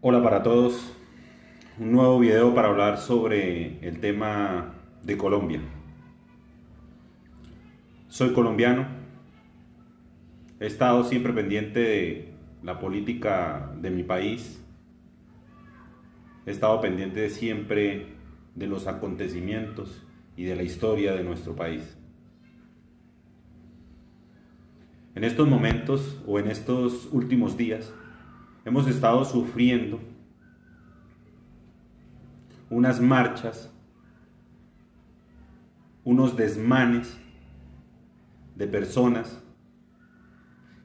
Hola para todos, un nuevo video para hablar sobre el tema de Colombia. Soy colombiano, he estado siempre pendiente de la política de mi país, he estado pendiente siempre de los acontecimientos y de la historia de nuestro país. En estos momentos o en estos últimos días hemos estado sufriendo unas marchas, unos desmanes de personas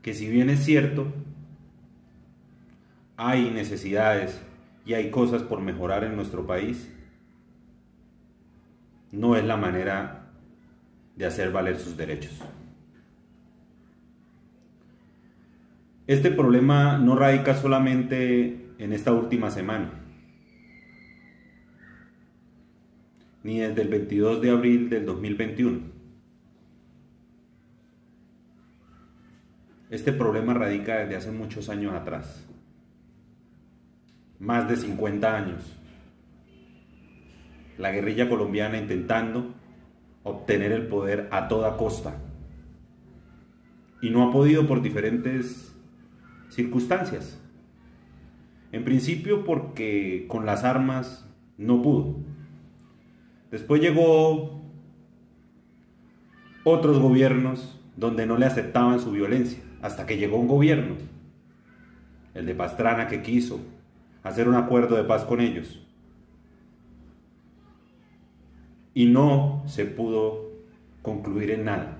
que, si bien es cierto, hay necesidades y hay cosas por mejorar en nuestro país, no es la manera de hacer valer sus derechos. Este problema no radica solamente en esta última semana, ni desde el 22 de abril del 2021. Este problema radica desde hace muchos años atrás, más de 50 años. La guerrilla colombiana intentando obtener el poder a toda costa y no ha podido por diferentes circunstancias. En principio porque con las armas no pudo. Después llegó otros gobiernos donde no le aceptaban su violencia, hasta que llegó un gobierno, el de Pastrana, que quiso hacer un acuerdo de paz con ellos. Y no se pudo concluir en nada,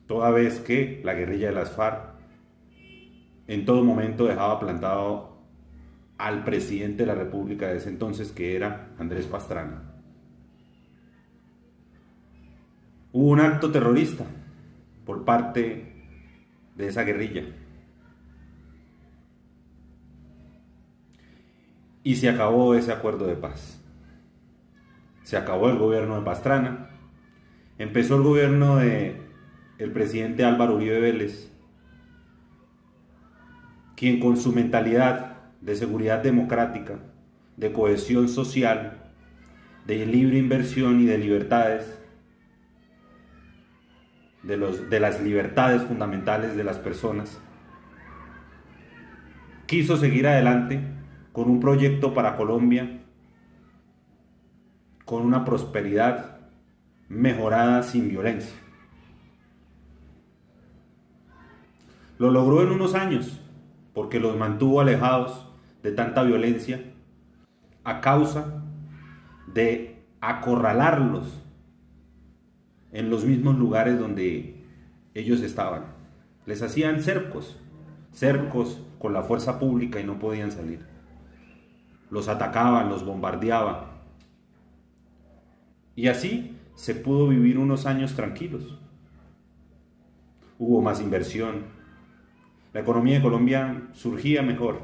toda vez que la guerrilla de las FARC en todo momento dejaba plantado al presidente de la República de ese entonces, que era Andrés Pastrana. Hubo un acto terrorista por parte de esa guerrilla y se acabó ese acuerdo de paz. Se acabó el gobierno de Pastrana, empezó el gobierno de el presidente Álvaro Uribe Vélez, quien con su mentalidad de seguridad democrática, de cohesión social, de libre inversión y de libertades, de las libertades fundamentales de las personas, quiso seguir adelante con un proyecto para Colombia, con una prosperidad mejorada sin violencia. Lo logró en unos años, porque los mantuvo alejados de tanta violencia a causa de acorralarlos en los mismos lugares donde ellos estaban. Les hacían cercos con la fuerza pública y no podían salir. Los atacaban, los bombardeaban. Y así se pudo vivir unos años tranquilos. Hubo más inversión. La economía de Colombia surgía mejor.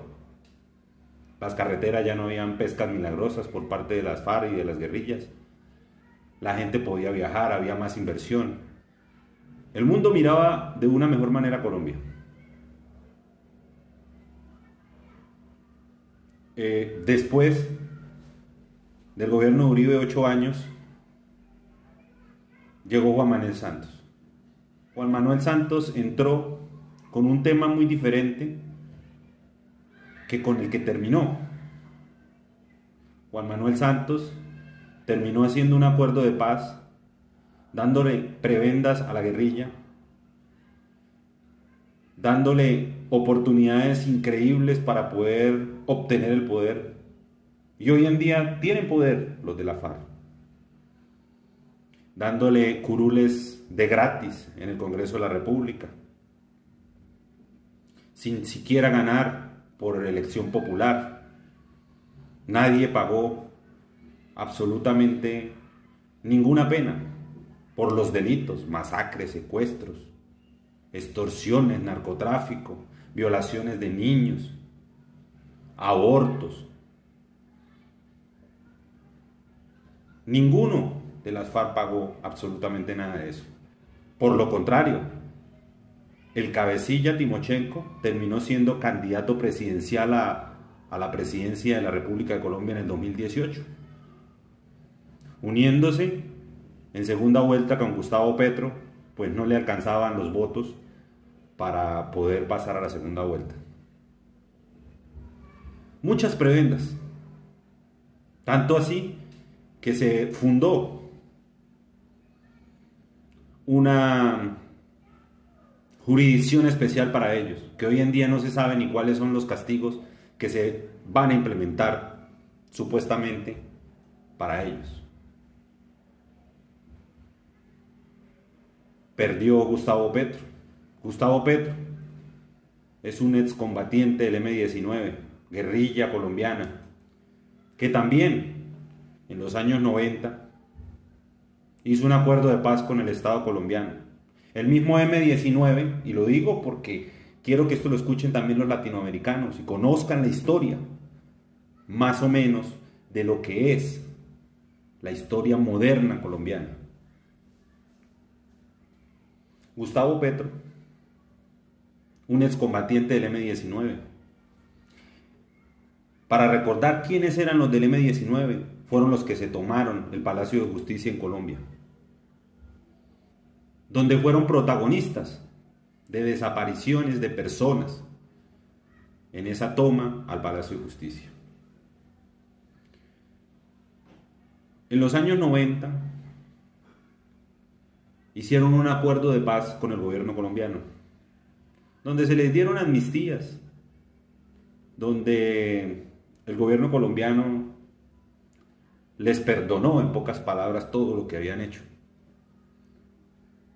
Las carreteras ya no habían pescas milagrosas por parte de las FARC y de las guerrillas. La gente podía viajar, había más inversión. El mundo miraba de una mejor manera a Colombia. Después del gobierno de Uribe, 8 años, llegó Juan Manuel Santos. Juan Manuel Santos entró con un tema muy diferente que con el que terminó. Juan Manuel Santos terminó haciendo un acuerdo de paz, dándole prebendas a la guerrilla, dándole oportunidades increíbles para poder obtener el poder. Y hoy en día tienen poder los de la FARC, dándole curules de gratis en el Congreso de la República, sin siquiera ganar por elección popular. Nadie pagó absolutamente ninguna pena por los delitos, masacres, secuestros, extorsiones, narcotráfico, violaciones de niños, abortos. Ninguno de las FARC pagó absolutamente nada de eso. Por lo contrario, el cabecilla Timochenko terminó siendo candidato presidencial a la presidencia de la República de Colombia en el 2018, uniéndose en segunda vuelta con Gustavo Petro, pues no le alcanzaban los votos para poder pasar a la segunda vuelta. Muchas prebendas, tanto así que se fundó una jurisdicción especial para ellos, que hoy en día no se sabe ni cuáles son los castigos que se van a implementar supuestamente para ellos. Perdió Gustavo Petro. Gustavo Petro es un excombatiente del M-19, guerrilla colombiana, que también en los años 90 hizo un acuerdo de paz con el Estado colombiano. El mismo M-19, y lo digo porque quiero que esto lo escuchen también los latinoamericanos y conozcan la historia, más o menos, de lo que es la historia moderna colombiana. Gustavo Petro, un excombatiente del M-19. Para recordar quiénes eran los del M-19, fueron los que se tomaron el Palacio de Justicia en Colombia, donde fueron protagonistas de desapariciones de personas en esa toma al Palacio de Justicia. En los años 90 hicieron un acuerdo de paz con el gobierno colombiano, donde se les dieron amnistías, donde el gobierno colombiano les perdonó, en pocas palabras, todo lo que habían hecho.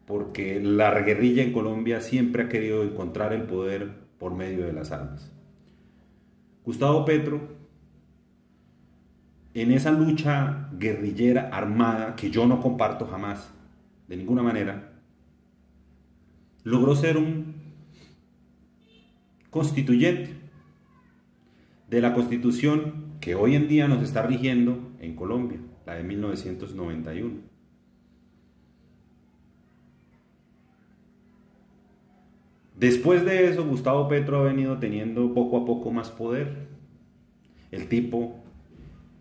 Porque la guerrilla en Colombia siempre ha querido encontrar el poder por medio de las armas. Gustavo Petro, en esa lucha guerrillera armada, que yo no comparto jamás, de ninguna manera, logró ser un constituyente de la Constitución que hoy en día nos está rigiendo en Colombia, la de 1991. Después de eso, Gustavo Petro ha venido teniendo poco a poco más poder. El tipo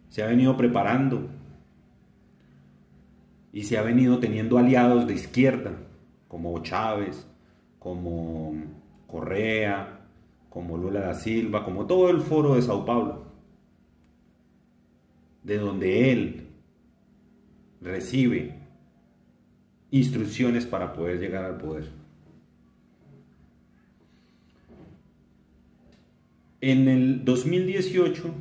se ha venido preparando y se ha venido teniendo aliados de izquierda, como Chávez, como Correa, como Lula da Silva, como todo el foro de Sao Paulo, de donde él recibe instrucciones para poder llegar al poder. En el 2018,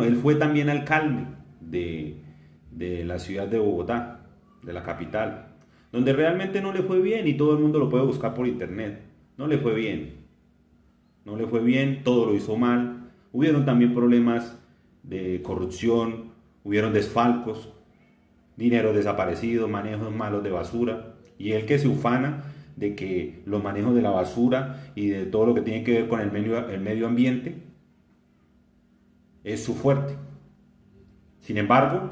él fue también alcalde de la ciudad de Bogotá, de la capital, donde realmente no le fue bien y todo el mundo lo puede buscar por internet. No le fue bien. No le fue bien, todo lo hizo mal. Hubieron también problemas de corrupción, hubieron desfalcos, dinero desaparecido, manejos malos de basura. Y él que se ufana de que los manejos de la basura y de todo lo que tiene que ver con el medio ambiente es su fuerte. Sin embargo,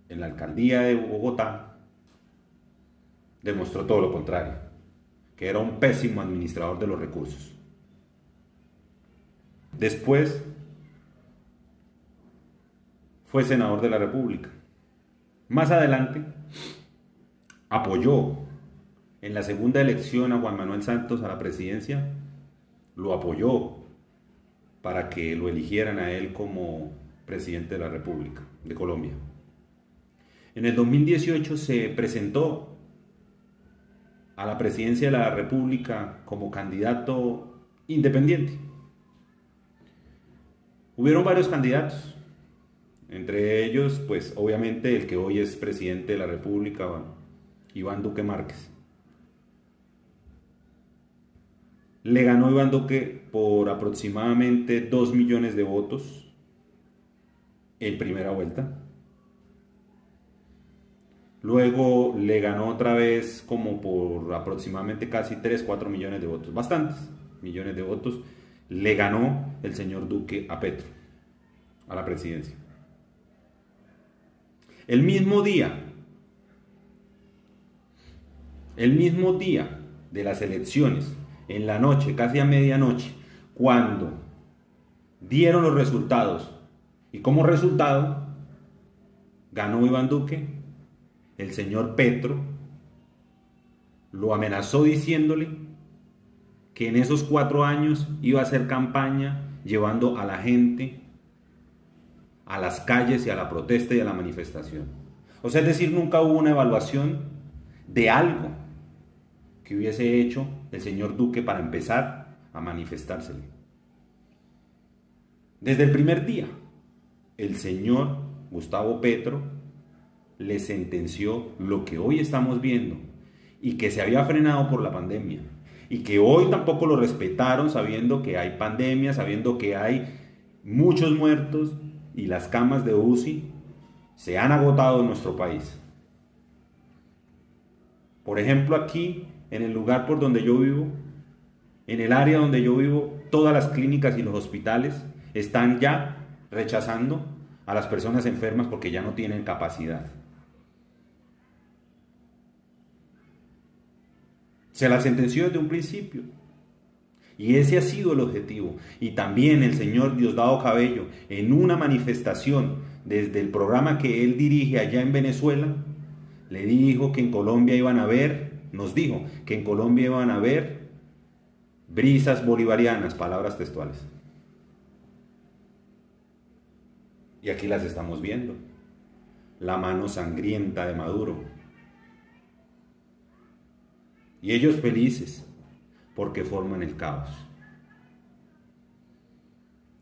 en la alcaldía de Bogotá demostró todo lo contrario, que era un pésimo administrador de los recursos. Después fue senador de la República. Más adelante apoyó en la segunda elección a Juan Manuel Santos a la presidencia, lo apoyó para que lo eligieran a él como presidente de la República de Colombia. En el 2018 se presentó a la presidencia de la República como candidato independiente. Hubieron varios candidatos, entre ellos, pues obviamente el que hoy es presidente de la República, Iván Duque Márquez. Le ganó Iván Duque por aproximadamente 2 millones de votos en primera vuelta. Luego le ganó otra vez como por aproximadamente casi 3-4 millones de votos, bastantes millones de votos. Le ganó el señor Duque a Petro, a la presidencia. El mismo día de las elecciones, en la noche, casi a medianoche, cuando dieron los resultados. Y como resultado, ganó Iván Duque, el señor Petro lo amenazó diciéndole que en esos 4 años iba a hacer campaña llevando a la gente a las calles y a la protesta y a la manifestación. O sea, es decir, nunca hubo una evaluación de algo que hubiese hecho el señor Duque para empezar a manifestársele. Desde el primer día, el señor Gustavo Petro le sentenció lo que hoy estamos viendo y que se había frenado por la pandemia y que hoy tampoco lo respetaron sabiendo que hay pandemia, sabiendo que hay muchos muertos y las camas de UCI se han agotado en nuestro país. Por ejemplo, aquí, en el lugar por donde yo vivo, en el área donde yo vivo, todas las clínicas y los hospitales están ya rechazando a las personas enfermas porque ya no tienen capacidad. Se la sentenció desde un principio. Y ese ha sido el objetivo. Y también el señor Diosdado Cabello, en una manifestación desde el programa que él dirige allá en Venezuela, le dijo que en Colombia iban a haber, nos dijo que en Colombia iban a haber brisas bolivarianas, palabras textuales. Y aquí las estamos viendo. La mano sangrienta de Maduro. Y ellos felices porque forman el caos.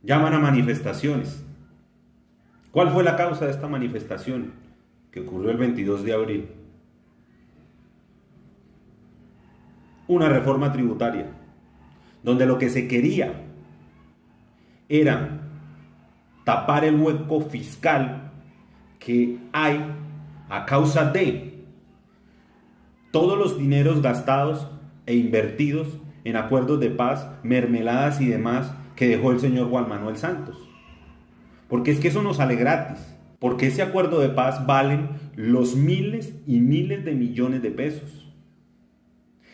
Llaman a manifestaciones. ¿Cuál fue la causa de esta manifestación que ocurrió el 22 de abril? Una reforma tributaria, donde lo que se quería era tapar el hueco fiscal que hay a causa de todos los dineros gastados e invertidos en acuerdos de paz, mermeladas y demás que dejó el señor Juan Manuel Santos. Porque es que eso no sale gratis. Porque ese acuerdo de paz valen los miles y miles de millones de pesos.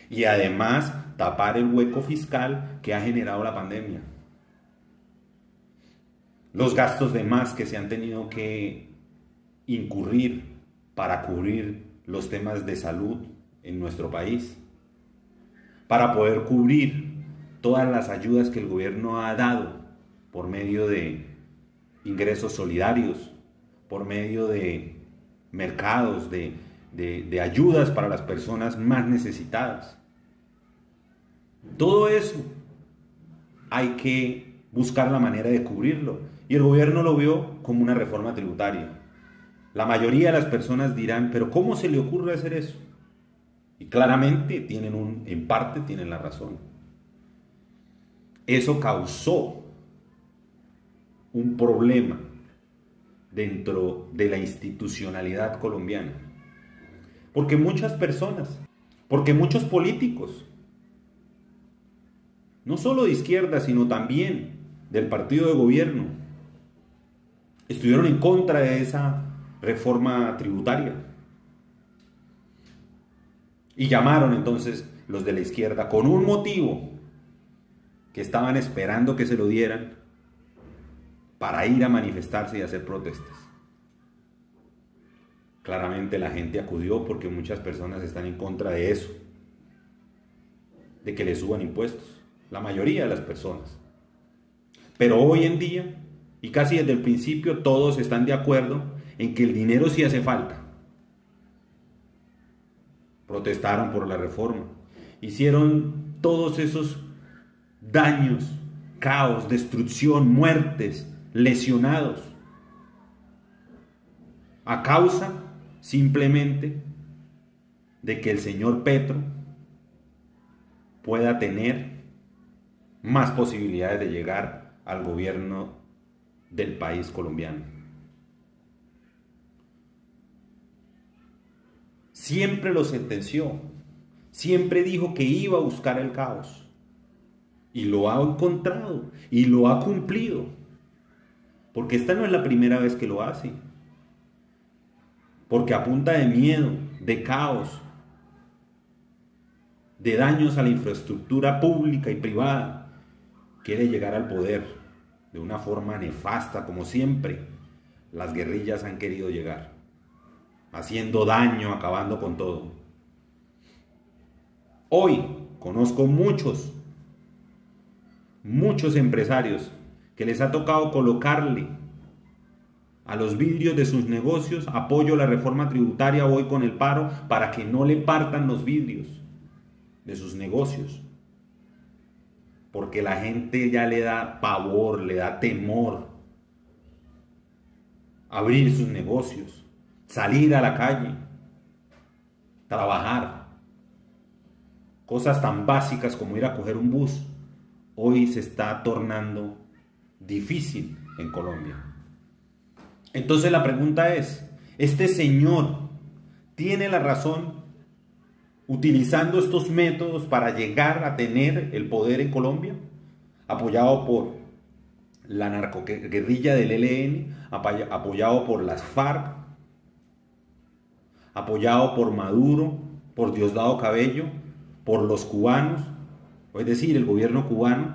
Y además tapar el hueco fiscal que ha generado la pandemia. Los gastos de más que se han tenido que incurrir para cubrir los temas de salud en nuestro país, para poder cubrir todas las ayudas que el gobierno ha dado por medio de ingresos solidarios, por medio de mercados, de ayudas para las personas más necesitadas. Todo eso hay que buscar la manera de cubrirlo. Y el gobierno lo vio como una reforma tributaria. La mayoría de las personas dirán, pero ¿cómo se le ocurre hacer eso? Y claramente en parte tienen la razón. Eso causó un problema dentro de la institucionalidad colombiana. Porque muchas personas, porque muchos políticos, no solo de izquierda, sino también del partido de gobierno, estuvieron en contra de esa reforma tributaria. Y llamaron entonces los de la izquierda con un motivo que estaban esperando que se lo dieran para ir a manifestarse y hacer protestas. Claramente la gente acudió porque muchas personas están en contra de eso, de que le suban impuestos, la mayoría de las personas. Pero hoy en día, y casi desde el principio, todos están de acuerdo en que el dinero sí hace falta. Protestaron por la reforma, hicieron todos esos daños, caos, destrucción, muertes, lesionados, a causa simplemente de que el señor Petro pueda tener más posibilidades de llegar al gobierno del país colombiano. Siempre lo sentenció, siempre dijo que iba a buscar el caos y lo ha encontrado y lo ha cumplido, porque esta no es la primera vez que lo hace, porque a punta de miedo, de caos, de daños a la infraestructura pública y privada, quiere llegar al poder de una forma nefasta, como siempre, las guerrillas han querido llegar, haciendo daño, acabando con todo. Hoy conozco muchos empresarios que les ha tocado colocarle a los vidrios de sus negocios apoyo a la reforma tributaria, hoy con el paro, para que no le partan los vidrios de sus negocios. Porque la gente ya le da pavor, le da temor abrir sus negocios, salir a la calle, trabajar. Cosas tan básicas como ir a coger un bus, hoy se está tornando difícil en Colombia. Entonces la pregunta es, ¿este señor tiene la razón utilizando estos métodos para llegar a tener el poder en Colombia? Apoyado por la narcoguerrilla del ELN, apoyado por las FARC, apoyado por Maduro, por Diosdado Cabello, por los cubanos, es decir, el gobierno cubano.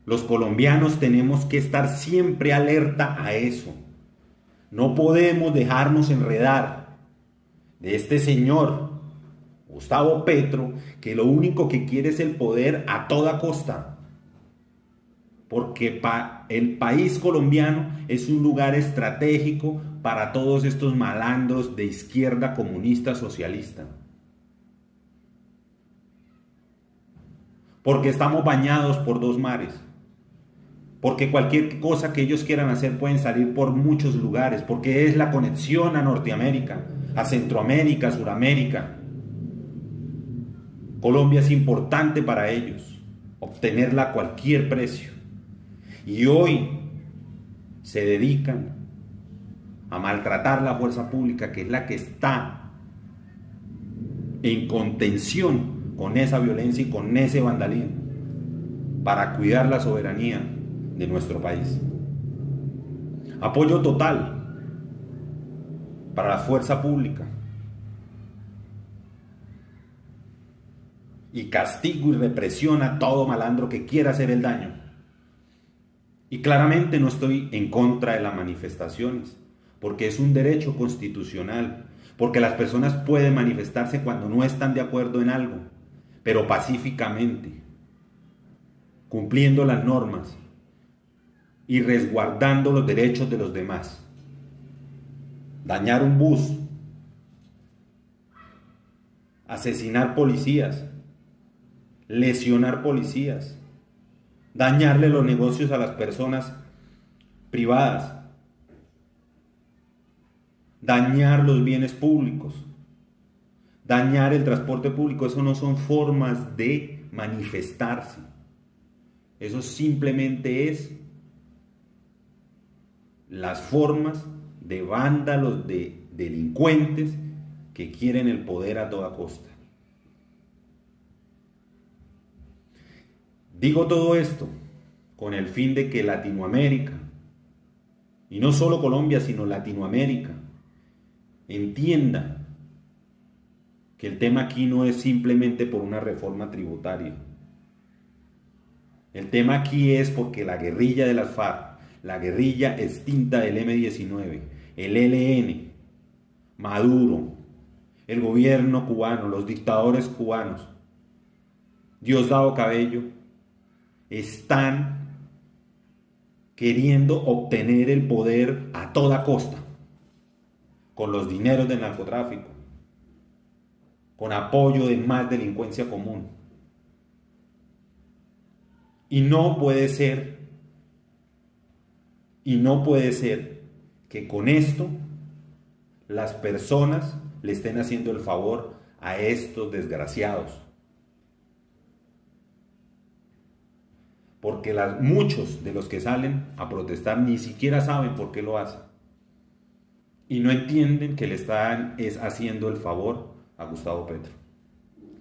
Los colombianos tenemos que estar siempre alerta a eso. No podemos dejarnos enredar de este señor, Gustavo Petro, que lo único que quiere es el poder a toda costa. Porque el país colombiano es un lugar estratégico para todos estos malandros de izquierda comunista socialista. Porque estamos bañados por dos mares. Porque cualquier cosa que ellos quieran hacer pueden salir por muchos lugares. Porque es la conexión a Norteamérica, a Centroamérica, a Suramérica. Colombia es importante para ellos, obtenerla a cualquier precio. Y hoy se dedican a maltratar la fuerza pública, que es la que está en contención con esa violencia y con ese vandalismo, para cuidar la soberanía de nuestro país. Apoyo total para la fuerza pública y castigo y represión a todo malandro que quiera hacer el daño. Y claramente no estoy en contra de las manifestaciones, porque es un derecho constitucional, porque las personas pueden manifestarse cuando no están de acuerdo en algo, pero pacíficamente, cumpliendo las normas y resguardando los derechos de los demás. Dañar un bus, asesinar policías, lesionar policías, dañarle los negocios a las personas privadas, dañar los bienes públicos, dañar el transporte público, eso no son formas de manifestarse. Eso simplemente es las formas de vándalos, de delincuentes que quieren el poder a toda costa. Digo todo esto con el fin de que Latinoamérica, y no solo Colombia, sino Latinoamérica, entienda que el tema aquí no es simplemente por una reforma tributaria. El tema aquí es porque la guerrilla de las FARC, la guerrilla extinta del M-19, el ELN, Maduro, el gobierno cubano, los dictadores cubanos, Diosdado Cabello, están queriendo obtener el poder a toda costa, con los dineros del narcotráfico, con apoyo de más delincuencia común. Y no puede ser que con esto las personas le estén haciendo el favor a estos desgraciados. Porque muchos de los que salen a protestar ni siquiera saben por qué lo hacen. Y no entienden que le están haciendo el favor a Gustavo Petro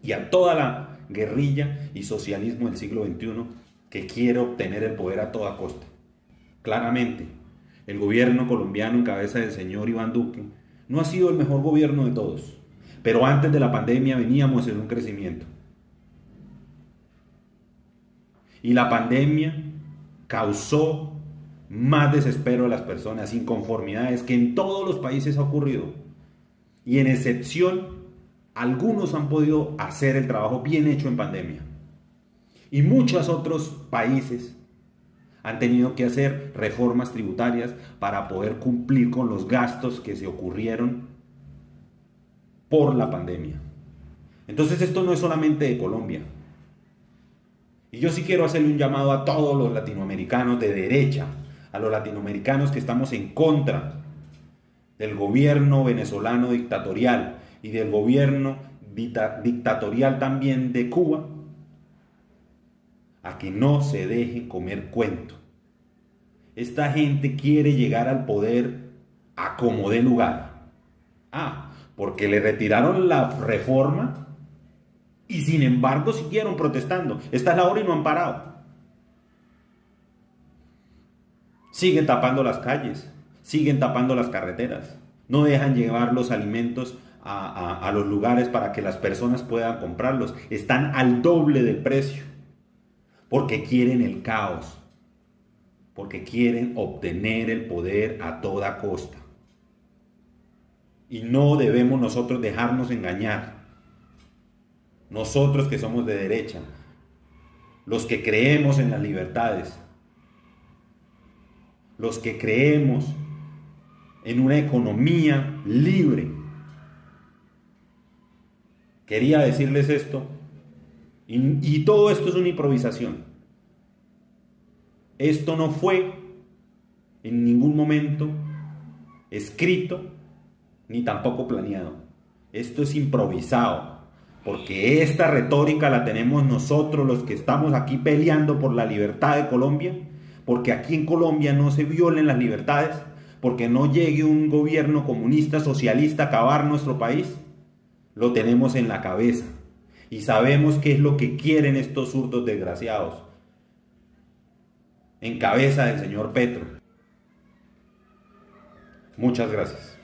y a toda la guerrilla y socialismo del siglo XXI que quiere obtener el poder a toda costa. Claramente, el gobierno colombiano en cabeza del señor Iván Duque no ha sido el mejor gobierno de todos, pero antes de la pandemia veníamos en un crecimiento. Y la pandemia causó más desespero de las personas, inconformidades, que en todos los países ha ocurrido. Y en excepción, algunos han podido hacer el trabajo bien hecho en pandemia. Y muchos otros países han tenido que hacer reformas tributarias para poder cumplir con los gastos que se ocurrieron por la pandemia. Entonces esto no es solamente de Colombia. Y yo sí quiero hacerle un llamado a todos los latinoamericanos de derecha, a los latinoamericanos que estamos en contra del gobierno venezolano dictatorial y del gobierno dictatorial también de Cuba, a que no se dejen comer cuento. Esta gente quiere llegar al poder a como dé lugar. Porque le retiraron la reforma y sin embargo siguieron protestando. Esta es la hora y no han parado. Siguen tapando las calles, siguen tapando las carreteras, no dejan llevar los alimentos a los lugares para que las personas puedan comprarlos. Están al doble del precio, porque quieren el caos, porque quieren obtener el poder a toda costa. Y no debemos nosotros dejarnos engañar. Nosotros que somos de derecha, los que creemos en las libertades, los que creemos en una economía libre. Quería decirles esto, y todo esto es una improvisación. Esto no fue en ningún momento escrito, ni tampoco planeado. Esto es improvisado, porque esta retórica la tenemos nosotros los que estamos aquí peleando por la libertad de Colombia, porque aquí en Colombia no se violen las libertades, porque no llegue un gobierno comunista, socialista a acabar nuestro país. Lo tenemos en la cabeza y sabemos qué es lo que quieren estos zurdos desgraciados en cabeza del señor Petro. Muchas gracias.